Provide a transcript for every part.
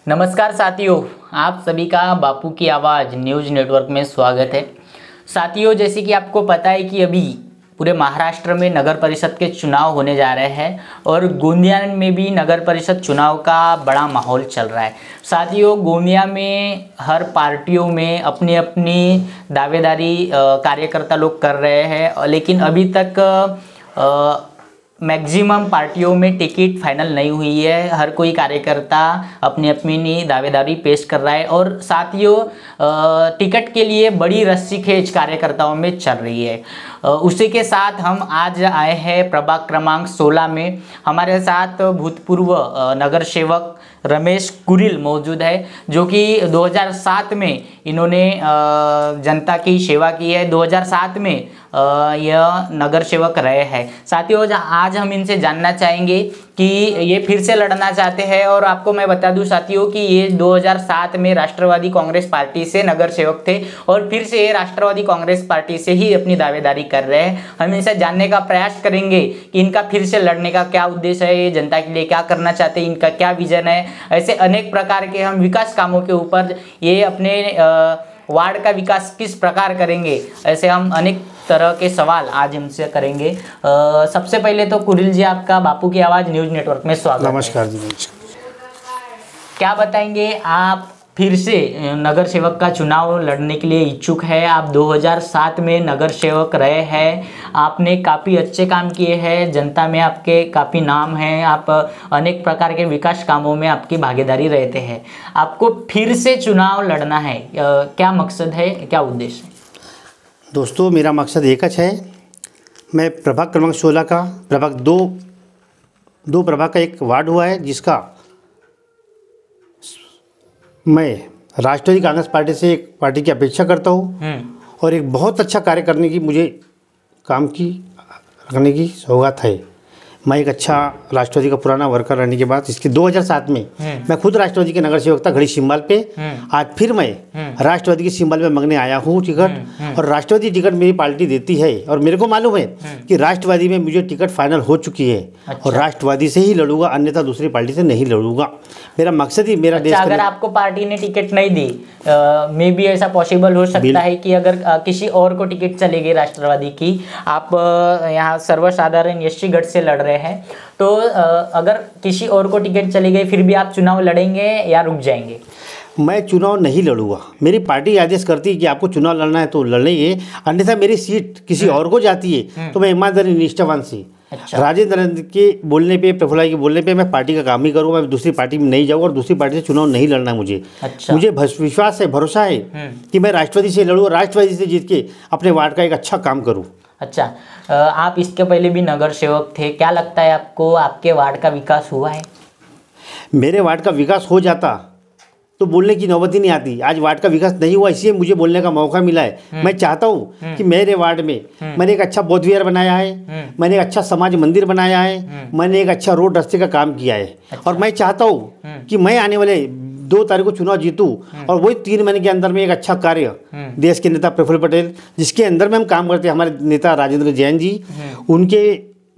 नमस्कार साथियों, आप सभी का बापू की आवाज़ न्यूज़ नेटवर्क में स्वागत है। साथियों, जैसे कि आपको पता है कि अभी पूरे महाराष्ट्र में नगर परिषद के चुनाव होने जा रहे हैं और गोंदिया में भी नगर परिषद चुनाव का बड़ा माहौल चल रहा है। साथियों, गोंदिया में हर पार्टियों में अपनी अपनी दावेदारी कार्यकर्ता लोग कर रहे हैं, लेकिन अभी तक मैक्सिमम पार्टियों में टिकट फाइनल नहीं हुई है। हर कोई कार्यकर्ता अपनी अपनी दावेदारी पेश कर रहा है और साथियों टिकट के लिए बड़ी रस्सी खेच कार्यकर्ताओं में चल रही है। उसी के साथ हम आज आए हैं प्रभाग क्रमांक 16 में। हमारे साथ भूतपूर्व नगर सेवक रमेश कुरिल मौजूद है, जो कि 2007 में इन्होंने जनता की सेवा की है। 2007 में यह नगर सेवक रहे हैं। साथियों, आज हम इनसे जानना चाहेंगे कि ये फिर से लड़ना चाहते हैं। और आपको मैं बता दूं साथियों कि ये 2007 में राष्ट्रवादी कांग्रेस पार्टी से नगर सेवक थे और फिर से ये राष्ट्रवादी कांग्रेस पार्टी से ही अपनी दावेदारी कर रहे हैं। हम इनसे जानने का प्रयास करेंगे कि इनका फिर से लड़ने का क्या उद्देश्य है, ये जनता के लिए क्या करना चाहते हैं, इनका क्या विजन है। ऐसे अनेक प्रकार के हम विकास कामों के ऊपर, ये अपने वार्ड का विकास किस प्रकार करेंगे, ऐसे हम अनेक तरह के सवाल आज हमसे करेंगे। सबसे पहले तो कुरिल जी, आपका बापू की आवाज़ न्यूज़ नेटवर्क में स्वागत है। नमस्कार जी। नमस्कार। क्या बताएंगे, आप फिर से नगर सेवक का चुनाव लड़ने के लिए इच्छुक है। आप 2007 में नगर सेवक रहे हैं, आपने काफ़ी अच्छे काम किए हैं, जनता में आपके काफ़ी नाम है, आप अनेक प्रकार के विकास कामों में आपकी भागीदारी रहते हैं। आपको फिर से चुनाव लड़ना है, क्या मकसद है, क्या उद्देश्य है? दोस्तों, मेरा मकसद एक है। मैं प्रभाग क्रमांक 16 का प्रभाग दो प्रभाग का एक वार्ड हुआ है, जिसका मैं राष्ट्रवादी कांग्रेस पार्टी से एक पार्टी की अपेक्षा करता हूँ और एक बहुत अच्छा कार्य करने की, मुझे काम की करने की सौगात है। मैं एक अच्छा राष्ट्रवादी का पुराना वर्कर रहने के बाद इसके 2007 में मैं खुद राष्ट्रवादी के नगर सेवक था घड़ी सिंबल पे। आज फिर मैं राष्ट्रवादी के सिंबल में मांगने आया हूँ टिकट, और राष्ट्रवादी टिकट मेरी पार्टी देती है और मेरे को मालूम है कि राष्ट्रवादी में मुझे टिकट फाइनल हो चुकी है। अच्छा। और राष्ट्रवादी से ही लड़ूंगा, अन्यथा दूसरी पार्टी से नहीं लड़ूंगा। मेरा मकसद ही मेरा देश। अगर आपको पार्टी ने टिकट नहीं दी, मे भी ऐसा पॉसिबल हो सकता है कि अगर किसी और को टिकट चलेगी राष्ट्रवादी की, आप यहाँ सर्वसाधारण एससी गढ़ से लड़ रहे हैं, तो अगर किसी और को टिकट चली गई फिर भी आप चुनाव लड़ेंगे या रुक जाएंगे? मैं चुनाव नहीं लड़ूंगा। मेरी पार्टी आदेश करती है कि आपको चुनाव लड़ना है तो लड़ेंगे, अन्यथा मेरी सीट किसी और को जाती है तो मैं ईमानदारी निष्ठावान से। अच्छा। राजेंद्र के बोलने पे, प्रफुल्ला के बोलने पे मैं पार्टी का काम ही करूँगा। मैं दूसरी पार्टी में नहीं जाऊँगा और दूसरी पार्टी से चुनाव नहीं लड़ना मुझे। अच्छा। मुझे विश्वास है, भरोसा है कि मैं राष्ट्रवादी से लड़ूँ और राष्ट्रवादी से जीत के अपने वार्ड का एक अच्छा काम करूँ। अच्छा, आप इसके पहले भी नगर सेवक थे, क्या लगता है आपको, आपके वार्ड का विकास हुआ है? मेरे वार्ड का विकास हो जाता तो बोलने की नौबत ही नहीं आती। आज वार्ड का विकास नहीं हुआ, इसलिए मुझे बोलने का मौका मिला है। मैं चाहता हूँ कि मेरे वार्ड में मैंने एक अच्छा बौद्ध विहार बनाया है, मैंने एक अच्छा समाज मंदिर बनाया है, मैंने एक अच्छा रोड रास्ते का काम किया है। अच्छा। और मैं चाहता हूँ कि मैं आने वाले 2 तारीख को चुनाव जीतूँ और वही 3 महीने के अंदर में एक अच्छा कार्य देश के नेता प्रफुल्ल पटेल, जिसके अंदर में हम काम करते हैं, हमारे नेता राजेंद्र जैन जी, उनके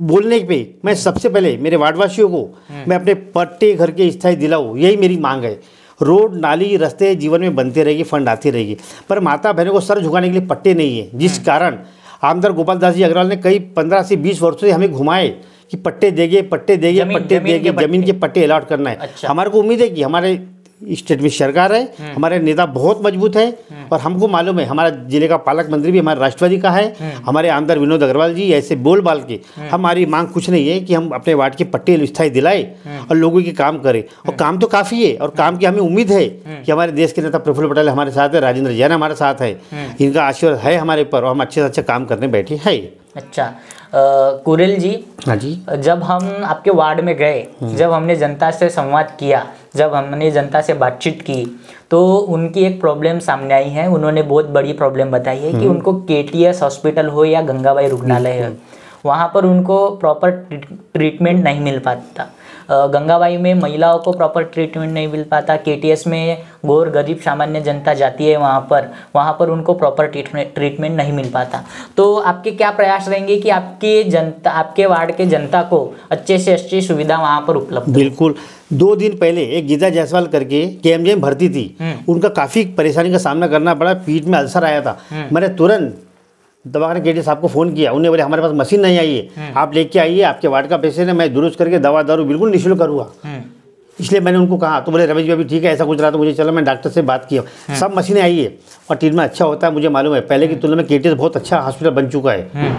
बोलने पे मैं सबसे पहले मेरे वार्डवासियों को मैं अपने पट्टे घर के स्थायी दिलाऊँ, यही मेरी मांग है। रोड, नाली, रास्ते जीवन में बनते रहेगी, फंड आती रहेगी, पर माता बहनों को सर झुकाने के लिए पट्टे नहीं है, जिस कारण आमदार गोपाल दास जी अग्रवाल ने कई 15 से 20 वर्षों से हमें घुमाए कि पट्टे देंगे, जमीन के पट्टे अलॉट करना है। अच्छा। हमारे को उम्मीद है कि हमारे स्टेट में सरकार है, हमारे नेता बहुत मजबूत है और हमको मालूम है हमारा जिले का पालक मंत्री भी हमारे राष्ट्रवादी का है। हमारे आमदार विनोद अग्रवाल जी ऐसे बोल बाल के, हमारी मांग कुछ नहीं है कि हम अपने वार्ड के पट्टे स्थायी दिलाए और लोगों के काम करें, और काम तो काफ़ी है और काम की हमें उम्मीद है कि हमारे देश के नेता प्रफुल्ल पटेल हमारे साथ है, राजेंद्र जैन हमारे साथ है, इनका आशीर्वाद है हमारे ऊपर और हम अच्छे से अच्छा काम करने बैठे हैं। अच्छा, कुरिल जी। हाँ जी। जब हम आपके वार्ड में गए, जब हमने जनता से संवाद किया, जब हमने जनता से बातचीत की, तो उनकी एक प्रॉब्लम सामने आई है। उन्होंने बहुत बड़ी प्रॉब्लम बताई है कि उनको केटीएस हॉस्पिटल हो या गंगाबाई रुग्णालय हो, वहाँ पर उनको प्रॉपर ट्रीटमेंट नहीं मिल पाता। गंगाबाई में महिलाओं को प्रॉपर ट्रीटमेंट नहीं मिल पाता। केटीएस में गौर गरीब सामान्य जनता जाती है वहाँ पर उनको प्रॉपर ट्रीटमेंट नहीं मिल पाता। तो आपके क्या प्रयास रहेंगे कि आपके वार्ड के जनता को अच्छे से अच्छी सुविधा वहाँ पर उपलब्ध हो? बिल्कुल। 2 दिन पहले एक गीता जायसवाल करके केएमजे में भर्ती थी, उनका काफ़ी परेशानी का सामना करना पड़ा, पीठ में अल्सर आया था। मैंने तुरंत दवाखाना केटी साहब को फ़ोन किया, उन्हें बोले हमारे पास मशीन नहीं आई है, आप लेके आइए, आपके वार्ड का पेशेंट है, मैं दुरुस्त करके दवा दारू बिल्कुल निःशुल्क करूँगा। इसलिए मैंने उनको कहा, तो बोले रमेश जी अभी ठीक है, ऐसा कुछ रहा तो मुझे चलो मैं डॉक्टर से बात किया, सब मशीनें आई है और ट्रीटमेंट अच्छा होता है। मुझे मालूम है पहले की तुलना में केटीएस बहुत अच्छा हॉस्पिटल बन चुका है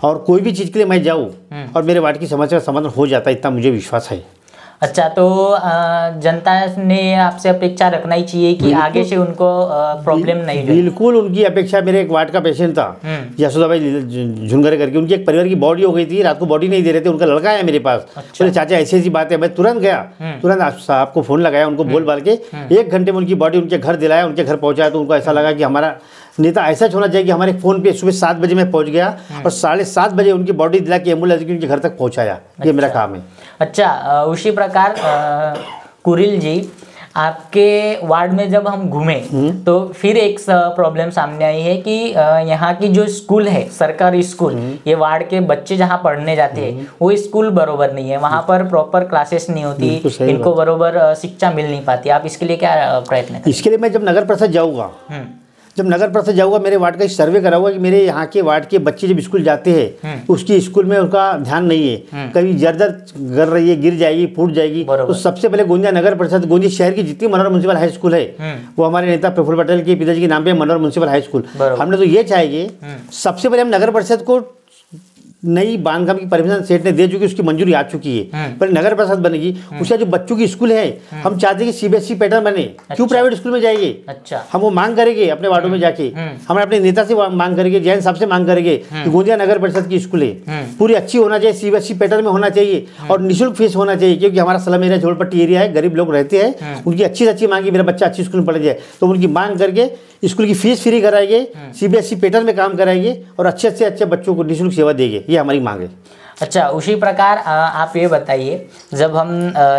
और कोई भी चीज़ के लिए मैं जाऊँ और मेरे वार्ड की समस्या का समाधान हो जाता है, इतना मुझे विश्वास है। अच्छा, तो जनता ने आपसे अपेक्षा रखना ही चाहिए कि आगे से उनको प्रॉब्लम नहीं हो। बिल्कुल उनकी अपेक्षा। मेरे एक वार्ड का पेशेंट था यशोदाबाई झुंगरे करके, उनकी एक परिवार की बॉडी हो गई थी, रात को बॉडी नहीं दे रहे थे, उनका लड़का आया मेरे पास। अच्छा। बोले चाचा ऐसी ऐसी बात है। मैं तुरंत गया, तुरंत साहब को फ़ोन लगाया, उनको बोल बाल के 1 घंटे में उनकी बॉडी उनके घर दिलाया, उनके घर पहुँचाया। तो उनको ऐसा लगा कि हमारा नेता ऐसा होना चाहिए कि हमारे फ़ोन पे सुबह 7 बजे मैं पहुंच गया और 7:30 बजे उनकी बॉडी दिला के एम्बुलेंस की उनके घर तक पहुंचाया। ये मेरा काम है। अच्छा, उसी प्रकार कुरिल जी, आपके वार्ड में जब हम घूमे तो फिर एक प्रॉब्लम सामने आई है कि यहाँ की जो स्कूल है, सरकारी स्कूल, ये वार्ड के बच्चे जहाँ पढ़ने जाते हैं वो स्कूल बरोबर नहीं है, वहाँ पर प्रॉपर क्लासेस नहीं होती, इनको बरोबर शिक्षा मिल नहीं पाती। आप इसके लिए क्या प्रयत्न करें? इसके लिए मैं जब नगर परिषद जाऊँगा, मेरे वार्ड का सर्वे कराऊंगा कि मेरे यहाँ के वार्ड के बच्चे जब स्कूल जाते हैं उसकी स्कूल में उनका ध्यान नहीं है, कभी जर्जर कर रही है, गिर जाएगी, फूट जाएगी। तो सबसे पहले गोंदिया नगर परिषद, गोंदिया शहर की जितनी मनोहर म्युनिसिपल हाई स्कूल है वो हमारे नेता प्रफुल्ल पटेल के पिताजी के नाम पे मनोहर म्युनिसिपल हाई स्कूल। हमने तो ये चाहिए सबसे पहले हम नगर परिषद को नई बांधकाम की परमिशन सेठ ने दे चुकी, उसकी मंजूरी आ चुकी है, पर नगर परिषद बनेगी। उसका जो बच्चों की स्कूल है हम चाहते हैं कि सीबीएसई पैटर्न बने। क्यों प्राइवेट स्कूल में जाएंगे? अच्छा, हम वो मांग करेंगे अपने वार्डों में जाके, हम अपने नेता से मांग करेंगे, जैन साहब से मांग करेंगे कि गोंदिया नगर परिषद की स्कूल है पूरी अच्छी होना चाहिए, सीबीएसई पैटर्न में होना चाहिए और निःशुल्क फीस होना चाहिए, क्योंकि हमारा स्लम एरिया झोपड़पट्टी एरिया है, गरीब लोग रहते हैं, उनकी अच्छी से अच्छी मांगी मेरा बच्चा अच्छी स्कूल में पढ़ जाए। तो उनकी मांग करके स्कूल की फीस फ्री कराएंगे, सीबीएसई पैटर्न में काम कराएंगे और अच्छे से अच्छे बच्चों को निःशुल्क सेवा देंगे। ये हमारी मांग है। अच्छा, उसी प्रकार आप ये बताइए, जब हम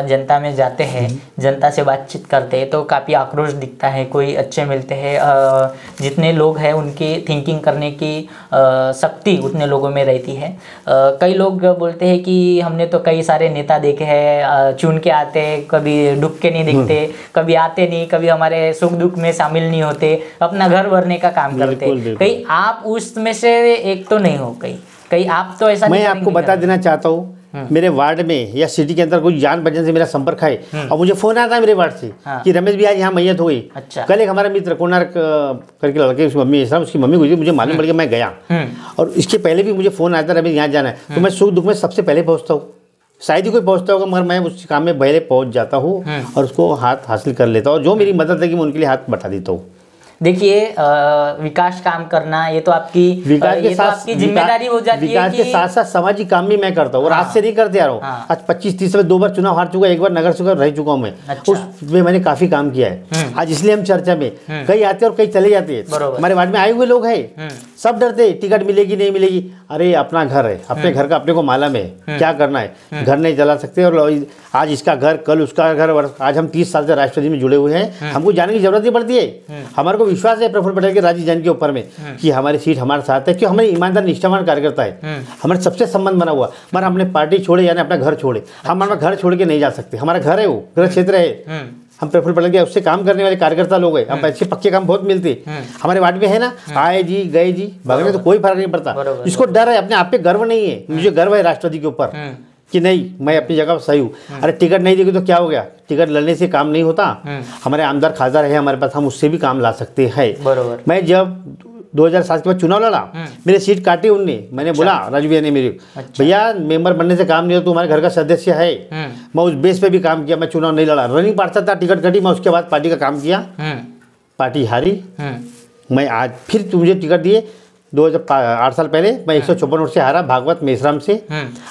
जनता में जाते हैं, जनता से बातचीत करते हैं तो काफ़ी आक्रोश दिखता है, कोई अच्छे मिलते हैं, जितने लोग हैं उनकी थिंकिंग करने की शक्ति उतने लोगों में रहती है। कई लोग बोलते हैं कि हमने तो कई सारे नेता देखे हैं, चुन के आते, कभी डुब के नहीं दिखते, कभी आते नहीं, कभी हमारे सुख दुख में शामिल नहीं होते, अपना घर भरने का काम करते। कहीं आप उसमें से एक तो नहीं हो? कहीं आप तो ऐसा मैं आपको बता देना चाहता हूँ, मेरे वार्ड में या सिटी के अंदर कोई जान बहन से मेरा संपर्क है और मुझे फोन आता है मेरे वार्ड से कि रमेश भी आज यहाँ मैयत हो गई। अच्छा। कल एक हमारा मित्र कोनार करके लड़के, उसकी मम्मी उसकी मम्मी गुजरी, मुझे मालूम पड़ गया, मैं गया और इसके पहले भी मुझे फोन आता है रमेश यहाँ जाना है, तो मैं सुख दुख में सबसे पहले पहुँचता हूँ। शायद ही कोई पहुँचता होगा मगर मैं उस काम में पहले पहुँच जाता हूँ और उसको हाथ हासिल कर लेता हूँ, जो मेरी मदद है कि मैं उनके लिए हाथ बटा देता हूँ। देखिए, विकास काम करना ये तो आपकी जिम्मेदारी हो जाती है। विकास के साथ साथ सामाजिक काम भी मैं करता हूँ और आज से नहीं करते आ रहा हूँ। आज 25-30 में 2 बार चुनाव हार चुका, 1 बार नगर सेवक रह चुका हूँ मैं। अच्छा। उसमें मैंने काफी काम किया है। आज इसलिए हम चर्चा में, कई आते हैं और कई चले जाते हैं। हमारे वार्ड में आए हुए लोग हैं, सब डरते टिकट मिलेगी नहीं मिलेगी। अरे अपना घर है, अपने घर का अपने को मालूम है क्या करना है, घर नहीं चला सकते और आज इसका घर कल उसका घर। आज हम 30 साल से राष्ट्रपति में जुड़े हुए हैं, हमको जाने की जरूरत नहीं पड़ती है। हमारे को विश्वास है प्रफुल्ल पटेल के राजीव जैन के ऊपर में कि हमारी सीट हमारे साथ है, क्यों हमारे ईमानदार निष्ठावान कार्यकर्ता है, हमारे सबसे संबंध बना हुआ। मगर हमने पार्टी छोड़े यानी अपना घर छोड़े, हम अपना घर छोड़ के नहीं जा सकते। हमारा घर है, वो गृह क्षेत्र है, हम प्रफुल्ल पटेल के उससे काम करने वाले कार्यकर्ता लोग हैं, हम अच्छे पक्के काम बहुत मिलते हमारे वार्ड में है ना। आए जी गए जी भगने तो कोई फर्क नहीं पड़ता। इसको डर है, अपने आप पे गर्व नहीं है। मुझे गर्व है राष्ट्रपति के ऊपर कि नहीं मैं अपनी जगह पर सही हूँ। अरे टिकट नहीं देगी तो क्या हो गया, टिकट लड़ने से काम नहीं होता। हमारे आमदार खासदार है हमारे पास, हम उससे भी काम ला सकते हैं। मैं जब 2007 के बाद चुनाव लड़ा, मेरी सीट काटी उनने। मैंने बोला राजू भैया ने मेरे, भैया मेंबर बनने से काम नहीं हो, तू हमारे घर का सदस्य है। मैं उस बेस पे भी काम किया, मैं चुनाव नहीं लड़ा, रनिंग पार्षद था, टिकट कटी, मैं उसके बाद पार्टी का काम किया, पार्टी हारी। मैं आज फिर मुझे टिकट दिए 2008 साल पहले, मैं 154 वोट से हारा भागवत मेसराम से।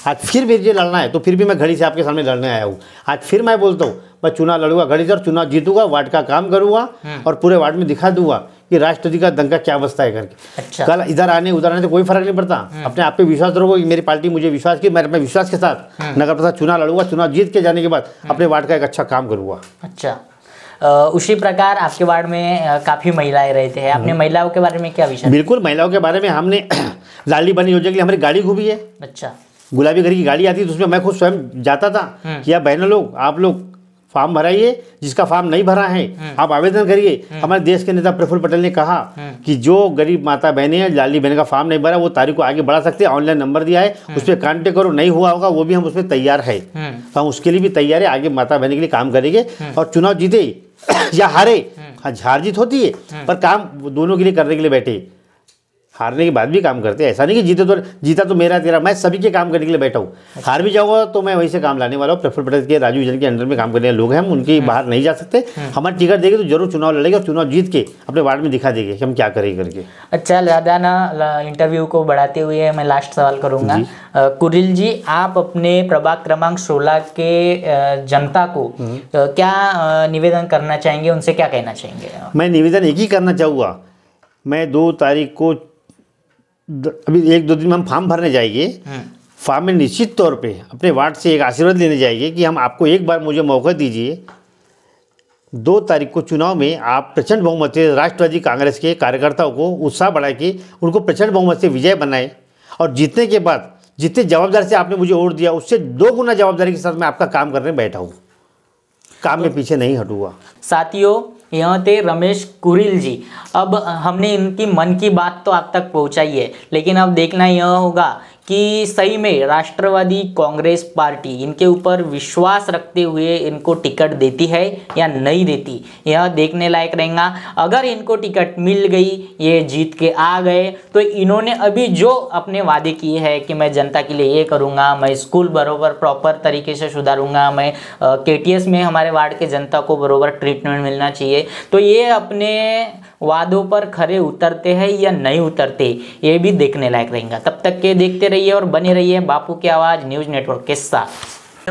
आज फिर मुझे लड़ना है तो फिर भी मैं घड़ी से आपके सामने लड़ने आया हूँ। आज फिर मैं बोलता हूँ मैं चुनाव लड़ूंगा घड़ी से और चुनाव जीतूंगा, वार्ड का काम करूंगा और पूरे वार्ड में दिखा दूंगा कि राष्ट्रवादी का दंगा क्या अवस्था है करके। अच्छा। कल इधर आने उधर आने से कोई फर्क नहीं पड़ता। अपने आप पे विश्वास रखो कि मेरी पार्टी मुझे विश्वास की, मैं अपने विश्वास के साथ नगर परिषद चुनाव लड़ूंगा, चुनाव जीत के जाने के बाद अपने वार्ड का एक अच्छा काम करूँगा। अच्छा, उसी प्रकार आपके वार्ड में काफ़ी महिलाएं रहते हैं, आपने महिलाओं के बारे में क्या विचार? बिल्कुल, महिलाओं के बारे में हमने लाडली बहन योजना के लिए हमारी गाड़ी घूमी है। अच्छा। गुलाबी घर की गाड़ी आती है तो उसमें मैं खुद स्वयं जाता था कि यार बहनों लोग, आप लोग फॉर्म भराइए, जिसका फॉर्म नहीं भरा है आप आवेदन करिए। हमारे देश के नेता प्रफुल्ल पटेल ने कहा कि जो गरीब माता बहनें हैं, लाडली बहन का फॉर्म नहीं भरा, वो तारीख को आगे बढ़ा सकते हैं। ऑनलाइन नंबर दिया है, उस पर कॉन्टेक्ट करो, नहीं हुआ होगा वो भी हम उसमें तैयार है। तो हम उसके लिए भी तैयार है, आगे माता बहन के लिए काम करेंगे। और चुनाव जीते या हारे, हाँ हार जीत होती है, पर काम दोनों के लिए करने के लिए बैठे। हारने के बाद भी काम करते हैं, ऐसा नहीं कि जीता तो मेरा तेरा, मैं सभी के काम करने के लिए बैठा हूँ। हार भी जाऊँगा तो मैं वहीं से काम लाने वाला हूँ। प्रफुल्ल पटेल के, राजू विजन के अंडर में काम करने वाले लोग हैं, हम उनकी बाहर नहीं जा सकते। हमारी टिकट देंगे तो जरूर चुनाव लड़ेंगे और चुनाव जीत के अपने वार्ड में दिखा देंगे कि हम क्या करेंगे करके। अच्छा, ज़्यादा ना इंटरव्यू को बढ़ाते हुए मैं लास्ट सवाल करूँगा। कुरिल जी, आप अपने प्रभाग क्रमांक 16 के जनता को क्या निवेदन करना चाहेंगे, उनसे क्या कहना चाहेंगे? मैं निवेदन एक ही करना चाहूँगा, मैं 2 तारीख को अभी 1-2 दिन में हम फॉर्म भरने जाएंगे। फॉर्म में निश्चित तौर पे अपने वार्ड से एक आशीर्वाद लेने जाएंगे कि हम आपको एक बार मुझे मौका दीजिए। 2 तारीख को चुनाव में आप प्रचंड बहुमत से राष्ट्रवादी कांग्रेस के कार्यकर्ताओं को उत्साह बढ़ा के उनको प्रचंड बहुमत से विजय बनाए, और जीतने के बाद जितने जवाबदारी से आपने मुझे वोट दिया उससे 2 गुना जवाबदारी के साथ मैं आपका काम करने बैठा हूँ। काम में पीछे नहीं हटूंगा। साथियों, यहाँ थे रमेश कुरिल जी। अब हमने इनकी मन की बात तो आप तक पहुँचाई है, लेकिन अब देखना यह होगा कि सही में राष्ट्रवादी कांग्रेस पार्टी इनके ऊपर विश्वास रखते हुए इनको टिकट देती है या नहीं देती, यह देखने लायक रहेगा। अगर इनको टिकट मिल गई, ये जीत के आ गए, तो इन्होंने अभी जो अपने वादे किए हैं कि मैं जनता के लिए ये करूँगा, मैं स्कूल बरोबर प्रॉपर तरीके से सुधारूंगा, मैं केटीएस में हमारे वार्ड के जनता को बरोबर ट्रीटमेंट मिलना चाहिए, तो ये अपने वादों पर खरे उतरते हैं या नहीं उतरते, ये भी देखने लायक रहेगा। तब तक के देखते रहिए और बने रहिए बापू की आवाज़ न्यूज़ नेटवर्क के साथ।